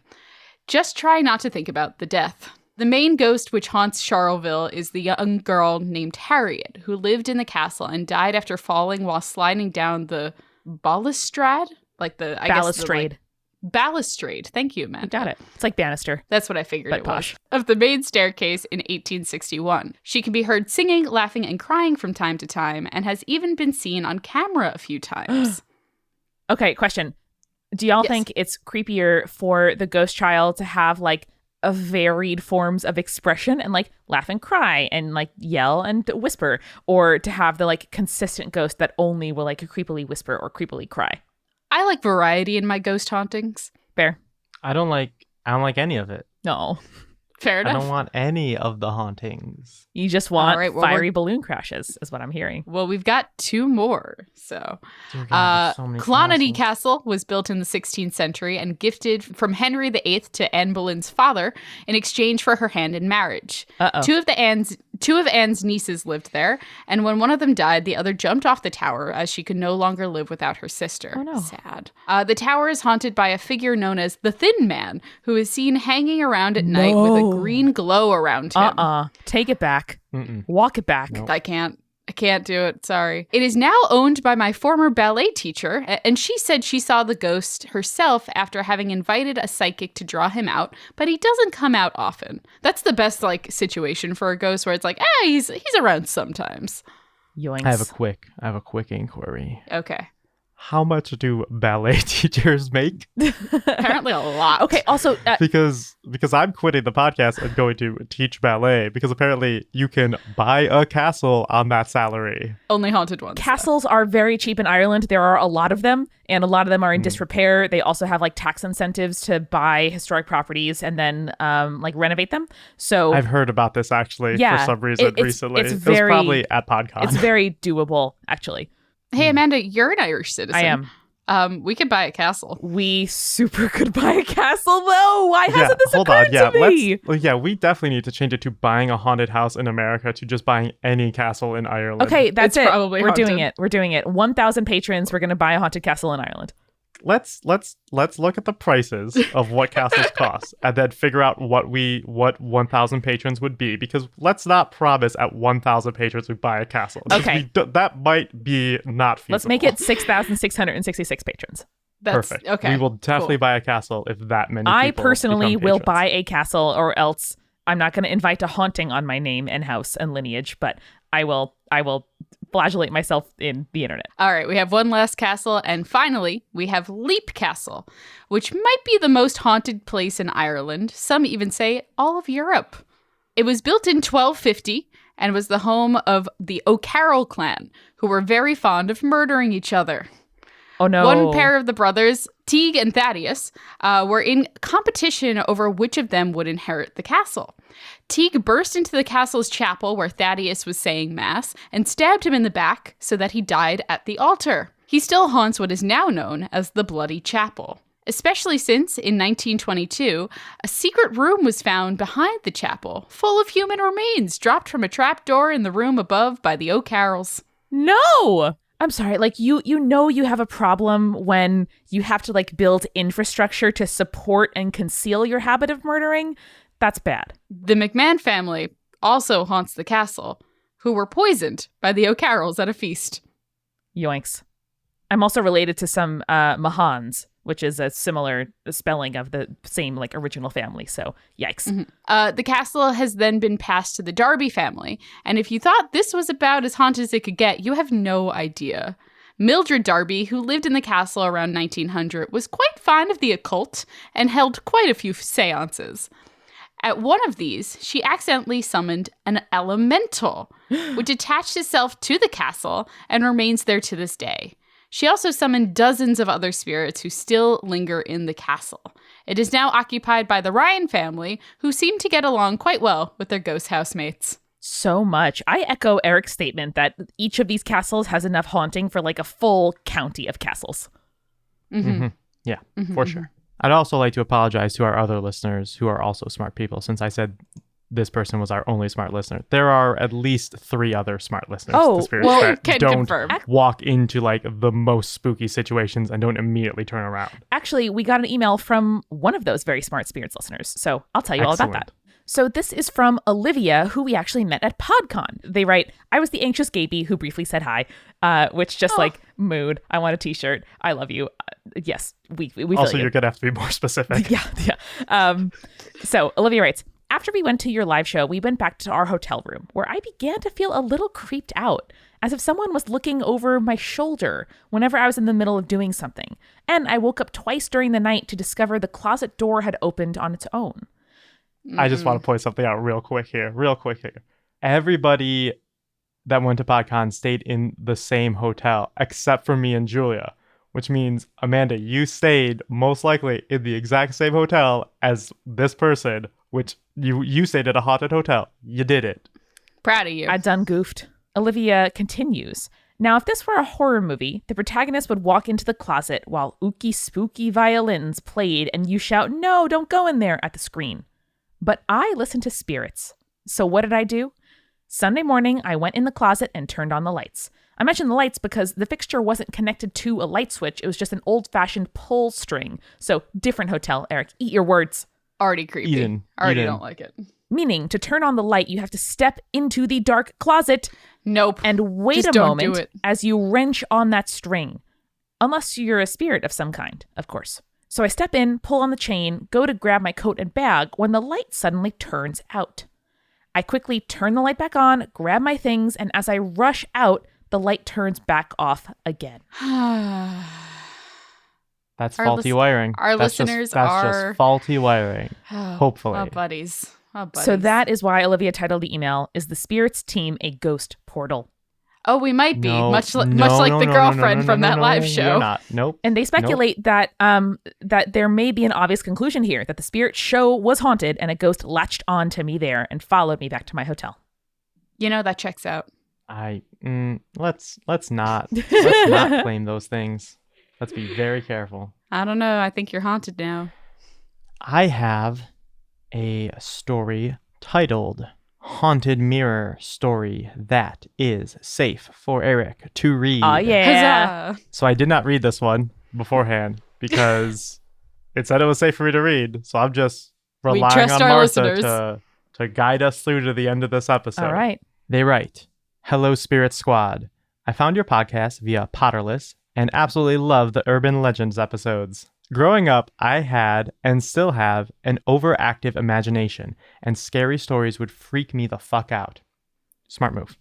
Just try not to think about the death. The main ghost which haunts Charleville is the young girl named Harriet, who lived in the castle and died after falling while sliding down the balustrade? Balustrade. Balustrade. Thank you, Amanda. Got it. It's like banister. That's what I figured but it posh. was. Of the main staircase in 1861. She can be heard singing, laughing, and crying from time to time, and has even been seen on camera a few times. Okay, question. Do y'all think it's creepier for the ghost child to have a varied forms of expression and laugh and cry and yell and whisper, or to have the consistent ghost that only will creepily whisper or creepily cry? I like variety in my ghost hauntings. Fair. I don't like any of it. No. Fair enough. I don't want any of the hauntings. You just want fiery balloon crashes, is what I'm hearing. Well, we've got 2 more. So, Clonedy Castle was built in the 16th century and gifted from Henry VIII to Anne Boleyn's father in exchange for her hand in marriage. Uh-oh. Two of Anne's nieces lived there, and when one of them died, the other jumped off the tower as she could no longer live without her sister. Oh, no. Sad. The tower is haunted by a figure known as the Thin Man, who is seen hanging around at night with a green glow around him. Take it back. Mm-mm. Walk it back. Nope. I can't do it. Sorry. It is now owned by my former ballet teacher, and she said she saw the ghost herself after having invited a psychic to draw him out, but he doesn't come out often. That's the best situation for a ghost, where it's he's around sometimes. Yoinks. I have a quick inquiry. Okay. how much do ballet teachers make? Apparently a lot. Okay, also... because I'm quitting the podcast and going to teach ballet, because apparently you can buy a castle on that salary. Only haunted ones. Castles are very cheap in Ireland. There are a lot of them, and a lot of them are in disrepair. They also have like tax incentives to buy historic properties and then like renovate them. So I've heard about this actually for some reason recently. It's it was probably at PodCon. It's very doable, actually. Hey, Amanda, you're an Irish citizen. I am. We could buy a castle. We super could buy a castle, though. Why hasn't this occurred to me? We definitely need to change it to buying a haunted house in America to just buying any castle in Ireland. Okay, that's it. Probably We're haunted. doing it. We're doing it. 1,000 patrons. We're going to buy a haunted castle in Ireland. Let's look at the prices of what castles cost and then figure out what 1,000 patrons would be, because let's not promise at 1,000 patrons we buy a castle. Okay. That might be not feasible. Let's make it 6,666 patrons. That's perfect. Okay. We will definitely cool. buy a castle if that many I people personally become will patrons. buy a castle, or else I'm not going to invite a haunting on my name and house and lineage, but I will flagellate myself in the internet. All right, we have one last castle, and finally, we have Leap Castle, which might be the most haunted place in Ireland. Some even say all of Europe. It was built in 1250 and was the home of the O'Carroll clan, who were very fond of murdering each other. Oh, no. One pair of the brothers, Teague and Thaddeus, were in competition over which of them would inherit the castle. Teague burst into the castle's chapel where Thaddeus was saying mass and stabbed him in the back so that he died at the altar. He still haunts what is now known as the Bloody Chapel, especially since, in 1922, a secret room was found behind the chapel, full of human remains dropped from a trapdoor in the room above by the O'Carrolls. No! I'm sorry, like you know you have a problem when you have to like build infrastructure to support and conceal your habit of murdering. That's bad. The McMahon family also haunts the castle, who were poisoned by the O'Carrolls at a feast. Yoinks. I'm also related to some Mahans, which is a similar spelling of the same like original family. So yikes. Mm-hmm. The castle has then been passed to the Darby family. And if you thought this was about as haunted as it could get, you have no idea. Mildred Darby, who lived in the castle around 1900, was quite fond of the occult and held quite a few seances. At one of these, she accidentally summoned an elemental, which attached itself to the castle and remains there to this day. She also summoned dozens of other spirits who still linger in the castle. It is now occupied by the Ryan family, who seem to get along quite well with their ghost housemates. So much. I echo Eric's statement that each of these castles has enough haunting for like a full county of castles. Mm-hmm. Mm-hmm. Yeah, for sure. I'd also like to apologize to our other listeners who are also smart people, since I said this person was our only smart listener. There are at least 3 other smart listeners to Spirits that can don't confirm. walk into like the most spooky situations and don't immediately turn around. Actually, we got an email from one of those very smart Spirits listeners, so I'll tell you all about that. So this is from Olivia, who we actually met at PodCon. They write, I was the anxious Gaby who briefly said hi, which just like mood. I want a t-shirt. I love you. Yes, we feel Also, you. you're going to have to be more specific. Yeah. So Olivia writes, after we went to your live show, we went back to our hotel room where I began to feel a little creeped out, as if someone was looking over my shoulder whenever I was in the middle of doing something. And I woke up twice during the night to discover the closet door had opened on its own. I just want to point something out real quick here. Everybody that went to PodCon stayed in the same hotel, except for me and Julia, which means, Amanda, you stayed most likely in the exact same hotel as this person, which you stayed at a haunted hotel. You did it. Proud of you. I done goofed. Olivia continues. Now, if this were a horror movie, the protagonist would walk into the closet while ooky spooky violins played and you shout, "No, don't go in there," at the screen. But I listen to spirits. So what did I do? Sunday morning, I went in the closet and turned on the lights. I mentioned the lights because the fixture wasn't connected to a light switch. It was just an old-fashioned pull string. So different hotel, Eric. Eat your words. Already creepy. Eden. Don't like it. Meaning, to turn on the light, you have to step into the dark closet. Nope. And wait Just a don't moment do it. as you wrench on that string. Unless you're a spirit of some kind, of course. So I step in, pull on the chain, go to grab my coat and bag when the light suddenly turns out. I quickly turn the light back on, grab my things, and as I rush out, the light turns back off again. That's faulty wiring. Our That's listeners that's just faulty wiring. Hopefully. Oh, buddies. So that is why Olivia titled the email, "Is the Spirits Team a Ghost Portal?" Oh, we might be, much like the girlfriend from that live show. We're not. Nope. And they speculate that that there may be an obvious conclusion here, that the spirit show was haunted and a ghost latched on to me there and followed me back to my hotel. You know, that checks out. Let's not claim those things. Let's be very careful. I don't know. I think you're haunted now. I have a story titled Haunted Mirror Story That Is Safe for Eric to Read. Oh, yeah. Huzzah. So I did not read this one beforehand because it said it was safe for me to read. So I'm just relying on Martha to guide us through to the end of this episode. All right. They write, "Hello, Spirit Squad. I found your podcast via Potterless and absolutely love the Urban Legends episodes. Growing up, I had and still have an overactive imagination, and scary stories would freak me the fuck out. Smart move.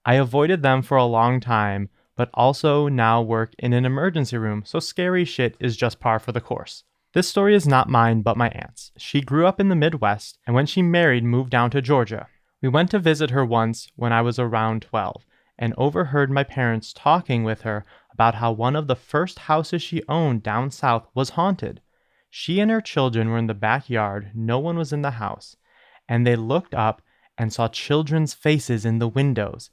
I avoided them for a long time, but also now work in an emergency room, so scary shit is just par for the course. This story is not mine, but my aunt's. She grew up in the Midwest, and when she married, moved down to Georgia. We went to visit her once when I was around 12, and overheard my parents talking with her about how one of the first houses she owned down south was haunted. She and her children were in the backyard, no one was in the house, and they looked up and saw children's faces in the windows.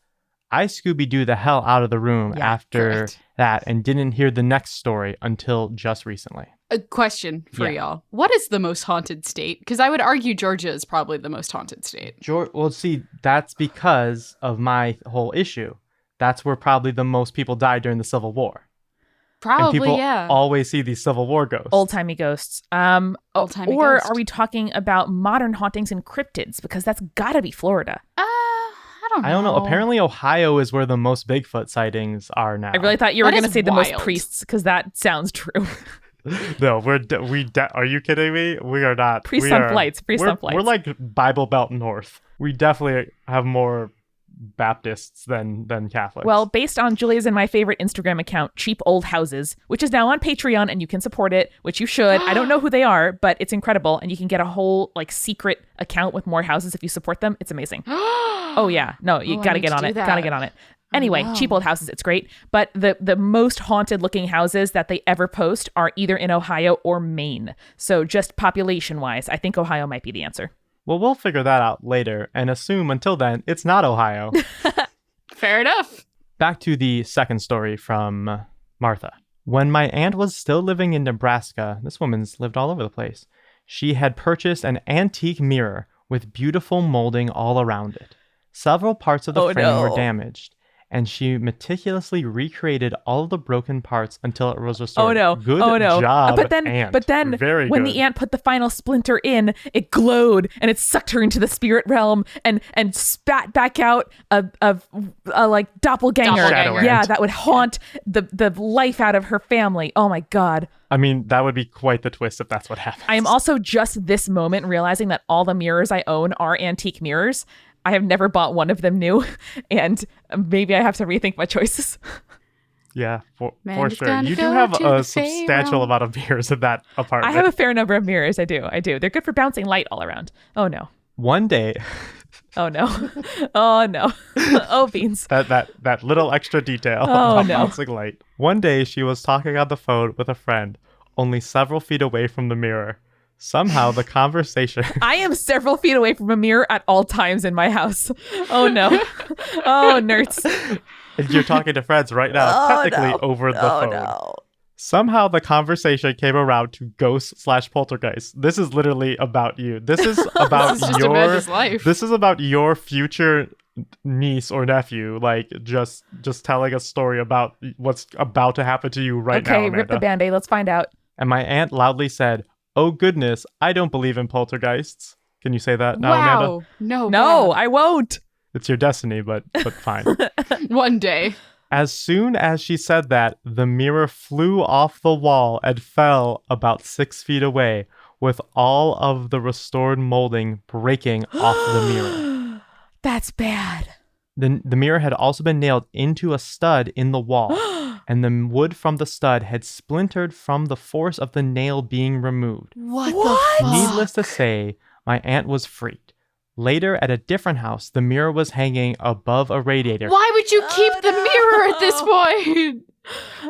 I Scooby-Doo the hell out of the room after that and didn't hear the next story until just recently." A question for y'all. What is the most haunted state? Because I would argue Georgia is probably the most haunted state. Well, see, that's because of my whole issue. That's where probably the most people died during the Civil War. Probably, and people yeah. always see these Civil War ghosts. Old-timey ghosts. Old-timey or ghost. are we talking about modern hauntings and cryptids? Because that's got to be Florida. I don't know. Apparently, Ohio is where the most Bigfoot sightings are now. I really thought you were going to say the most wild. priests, because that sounds true. No, are you kidding me? We are not. Priests on flights. We're like Bible Belt North. We definitely have more Baptists than Catholics. Well, based on Julia's and my favorite Instagram account, Cheap Old Houses, which is now on Patreon, and you can support it, which you should. I don't know who they are, but it's incredible, and you can get a whole secret account with more houses if you support them. It's amazing. Oh yeah, no, you gotta get on it. Gotta get on it. Anyway, Cheap Old Houses, it's great. But the most haunted looking houses that they ever post are either in Ohio or Maine. So just population wise, I think Ohio might be the answer. Well, we'll figure that out later and assume until then it's not Ohio. Fair enough. Back to the second story from Martha. When my aunt was still living in Nebraska, this woman's lived all over the place, she had purchased an antique mirror with beautiful molding all around it. Several parts of the frame were damaged, and she meticulously recreated all of the broken parts until it was restored. Good job, Aunt. But then when the aunt put the final splinter in, it glowed and it sucked her into the spirit realm and spat back out a doppelganger. Yeah, that would haunt the life out of her family. Oh my God. I mean, that would be quite the twist if that's what happens. I am also just this moment realizing that all the mirrors I own are antique mirrors. I have never bought one of them new, and maybe I have to rethink my choices. Yeah, for sure. You do have a substantial amount of mirrors in that apartment. I have a fair number of mirrors. I do. They're good for bouncing light all around. Oh, no. One day... Oh, no. Oh, no. Oh, beans. That little extra detail about bouncing light. One day, she was talking on the phone with a friend, only several feet away from the mirror. Somehow the conversation... I am several feet away from a mirror at all times in my house. Oh, no. Oh, nerds. And you're talking to friends right now, over the phone. No. Somehow the conversation came around to ghosts/poltergeists. This is literally about you. This is about This is about your future niece or nephew, just telling a story about what's about to happen to you right now, Okay, Amanda. rip the Band-Aid. Let's find out. And my aunt loudly said, "Oh goodness, I don't believe in poltergeists." Can you say that now, Amanda? No, I won't. It's your destiny, but fine. One day. As soon as she said that, the mirror flew off the wall and fell about 6 feet away, with all of the restored molding breaking off the mirror. That's bad. The mirror had also been nailed into a stud in the wall, and the wood from the stud had splintered from the force of the nail being removed. What the fuck? Needless to say, my aunt was freaked. Later, at a different house, the mirror was hanging above a radiator. Why would you keep the mirror at this point?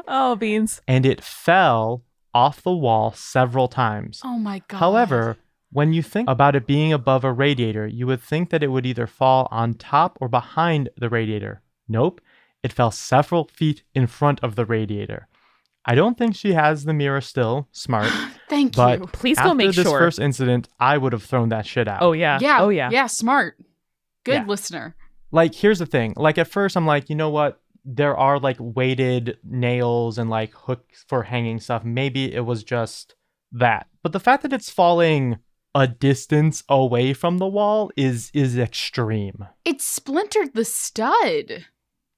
Oh, beans. And it fell off the wall several times. Oh my God. However, when you think about it being above a radiator, you would think that it would either fall on top or behind the radiator. Nope, it fell several feet in front of the radiator. I don't think she has the mirror still. Smart. Thank but you. Please go make after this sure. first incident, I would have thrown that shit out. Oh, yeah. Yeah. Oh, yeah. Yeah, smart. Good Yeah. listener. Like, here's the thing. Like, at first, I'm like, you know what? There are, like, weighted nails and, like, hooks for hanging stuff. Maybe it was just that. But the fact that it's falling a distance away from the wall is extreme. It splintered the stud.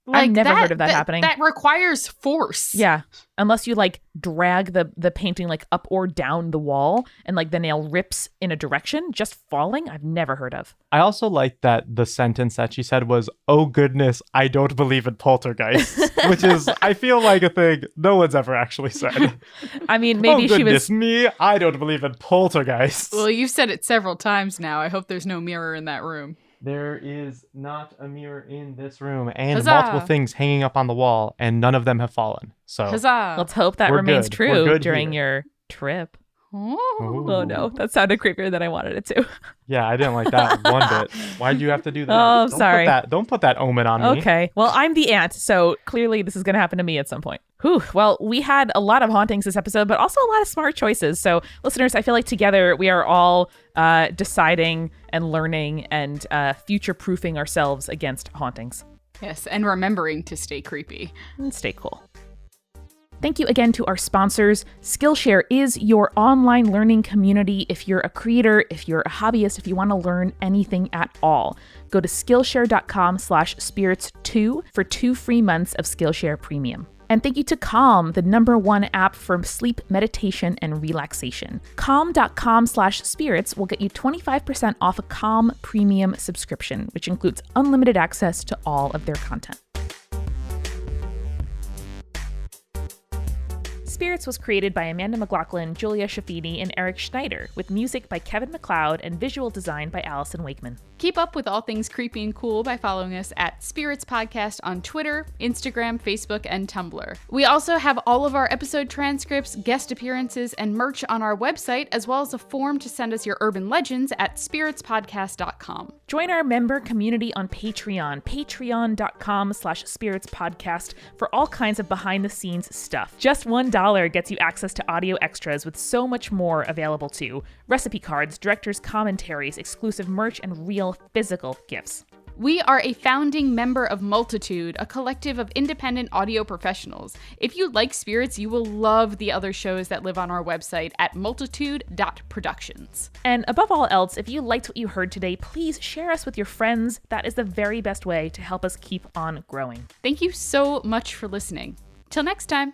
I've never heard of that happening. That requires force. Yeah. Unless you like drag the painting like up or down the wall and like the nail rips in a direction, just falling, I've never heard of. I also like that the sentence that she said was, "Oh goodness, I don't believe in poltergeists," which is, I feel like a thing no one's ever actually said. I mean, maybe oh she goodness was. me, I don't believe in poltergeists. Well, you've said it several times now. I hope there's no mirror in that room. There is not a mirror in this room and Huzzah. multiple things hanging up on the wall, and none of them have fallen. So Huzzah. Let's hope that We're remains good. We're true good during here. your trip. Oh. Oh no, that sounded creepier than I wanted it to. yeah, I didn't like that one bit. Why'd you have to do that? Oh, Don't sorry. Don't put that omen on me. Okay. Well, I'm the aunt, so clearly this is going to happen to me at some point. Whew. Well, we had a lot of hauntings this episode, but also a lot of smart choices. So, listeners, I feel like together we are all deciding and learning and future-proofing ourselves against hauntings. Yes, and remembering to stay creepy. And stay cool. Thank you again to our sponsors. Skillshare is your online learning community. If you're a creator, if you're a hobbyist, if you want to learn anything at all, go to Skillshare.com/spirits2 for 2 free months of Skillshare Premium. And thank you to Calm, the #1 app for sleep, meditation, and relaxation. Calm.com/spirits will get you 25% off a Calm Premium subscription, which includes unlimited access to all of their content. Spirits was created by Amanda McLaughlin, Julia Shafini, and Eric Schneider, with music by Kevin MacLeod and visual design by Allison Wakeman. Keep up with all things creepy and cool by following us at Spirits Podcast on Twitter, Instagram, Facebook, and Tumblr. We also have all of our episode transcripts, guest appearances, and merch on our website, as well as a form to send us your urban legends at spiritspodcast.com. Join our member community on Patreon, patreon.com/spiritspodcast, for all kinds of behind-the-scenes stuff. Just $1 gets you access to audio extras with so much more available too. Recipe cards, director's commentaries, exclusive merch, and real physical gifts. We are a founding member of Multitude, a collective of independent audio professionals. If you like Spirits, you will love the other shows that live on our website at multitude.productions. And above all else, if you liked what you heard today, please share us with your friends. That is the very best way to help us keep on growing. Thank you so much for listening. Till next time.